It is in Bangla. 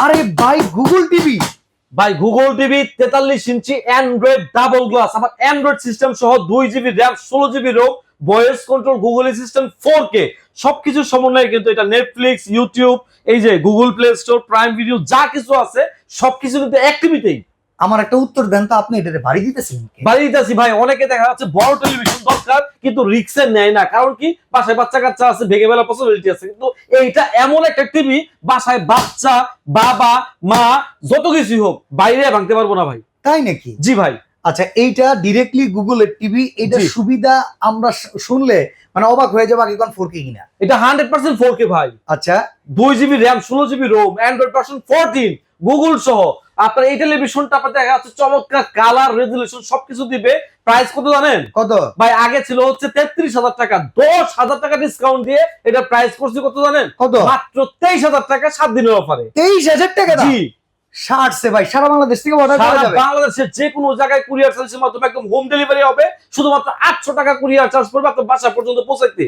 আরে ভাই গুগল টিভি, ভাই গুগল টিভি 43 ইঞ্চি অ্যান্ড্রয়েড ডাবল গ্লাস, আবার অ্যান্ড্রয়েড সিস্টেম সহ 2 GB RAM 16 GB ROM, voice control, Google assistant 4K সবকিছু সমন্বয়ে কিন্তু এটা নেটফ্লিক্স, ইউটিউব, এই যে Google play store, prime video যা কিছু আছে সবকিছু কিন্তু এক টিভিতেই। আমার একটা উত্তর দেন তো, আপনি এটাতে বাড়ি দিতেছেন কে? বাড়ি দিতেছি ভাই, অনেকে দেখা যাচ্ছে বড় টেলিভিশন দরকার কিন্তু রিক্সে নেয় না, কারণ কি বাসায় বাচ্চা কাচ্চা আছে, ভেঙে ফেলার পসিবিলিটি আছে। কিন্তু এইটা এমন একটা টিভি, বাসায় বাচ্চা, বাবা, মা যত কিছুই হোক বাইরে ভাঙতে পারবো না ভাই। তাই নাকি? জি ভাই। আচ্ছা, এইটা ডিরেক্টলি গুগলের টিভি, এটা জি। সুবিধা আমরা শুনলে মানে অবাক হয়ে যাবো, আগে কোন 4K কিনা। এটা 100% 4K ভাই, আচ্ছা 2 GB RAM 16 GB ROM, Android version 14, Google সহ। আপনার এই টেলিভিশনটা আপনার দেখা যাচ্ছে চমৎকার কালার, রেজুলেশন সবকিছু দিবে। প্রাইস কত জানেন কত? ভাই? আগে ছিল হচ্ছে 33,000 টাকা, 10,000 টাকা ডিসকাউন্ট দিয়ে এটা প্রাইস করছি কত জানেন? কত? মাত্র 23,000 টাকা 7 দিনের অফারে। 23,000 টাকা দাম? জি, ষাটছে ভাই, সারা বাংলাদেশ থেকে অর্ডার করা সারা যাবে? বাংলাদেশের যে কোনো জায়গায় কুরিয়ার সার্ভিসের মাধ্যমে একদম হোম ডেলিভারি হবে, শুধুমাত্র 800 টাকা কুরিয়ার চার্জ পড়বে আপনার বাসা পর্যন্ত পৌঁছাইতে।